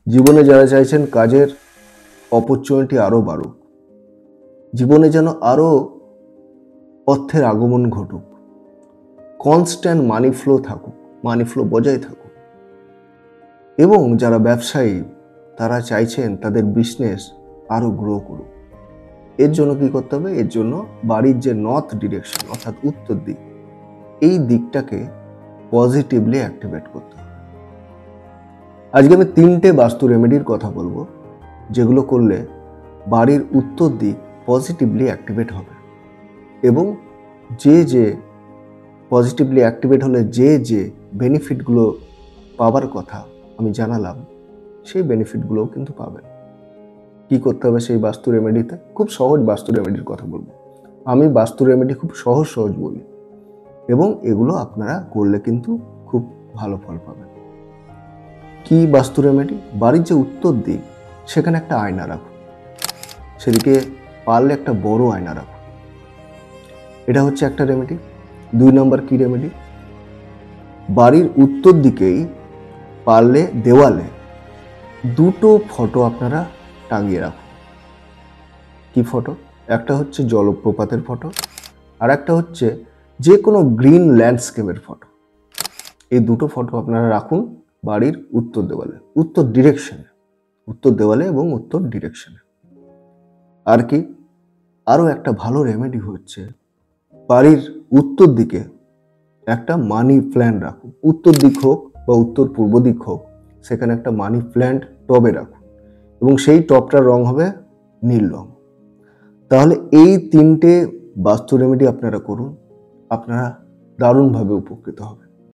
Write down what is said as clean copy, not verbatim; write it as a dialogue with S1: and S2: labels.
S1: জীবনে যারা চাইছেন কাজের অপরচুনিটি আরও বাড়ুক, জীবনে যেন আরও অর্থের আগমন ঘটুক, কনস্ট্যান্ট মানি ফ্লো থাকুক, মানি ফ্লো বজায় থাকুক, এবং যারা ব্যবসায়ী তারা চাইছেন তাদের বিজনেস আরও গ্রো করুক, এর জন্য কি করতে হবে? এর জন্য বাড়ির যে নর্থ ডিরেকশন অর্থাৎ উত্তর দিক, এই দিকটাকে পজিটিভলি অ্যাক্টিভেট করতে হবে। আজকে আমি 3টে বাস্তু রেমেডির কথা বলবো, যেগুলো করলে বাড়ির উত্তর দিক পজিটিভলি অ্যাক্টিভেট হবে, এবং যে পজিটিভলি অ্যাক্টিভেট হলে যে বেনিফিটগুলো পাওয়ার কথা আমি জানালাম, সেই বেনিফিটগুলোও কিন্তু পাবেন। কি করতে হবে সেই বাস্তু রেমেডিতে? খুব সহজ বাস্তু রেমেডির কথা বলবো। আমি বাস্তু রেমেডি খুব সহজ বলি, এবং এগুলো আপনারা করলে কিন্তু খুব ভালো ফল পাবেন। কি বাস্তু রেমেডি? বাড়ির যে উত্তর দিক সেখানে একটা আয়না রাখুন, সেদিকে পারলে একটা বড় আয়না রাখুন। এটা হচ্ছে একটা রেমেডি। 2 নম্বর কি রেমেডি? বাড়ির উত্তর দিকেই পারলে দেওয়ালে 2টো ফটো আপনারা টাঙিয়ে রাখুন। কি ফটো? একটা হচ্ছে জলপ্রপাতের ফটো, আর একটা হচ্ছে যে কোনো গ্রিন ল্যান্ডস্কেপের ফটো। এই 2টো ফটো আপনারা রাখুন বাড়ির উত্তর দেওয়ালে, উত্তর ডিরেকশনে, উত্তর দেওয়ালে এবং উত্তর ডিরেকশনে। আর কি? আরও একটা ভালো রেমেডি হচ্ছে বাড়ির উত্তর দিকে একটা মানি প্ল্যান্ট রাখুন। উত্তর দিক হোক বা উত্তর পূর্ব দিক হোক, সেখানে একটা মানি প্ল্যান্ট টবে রাখুন, এবং সেই টবটার রং হবে নীল রং। তাহলে এই 3টে বাস্তু রেমেডি আপনারা করুন, আপনারা দারুণভাবে উপকৃত হবেন।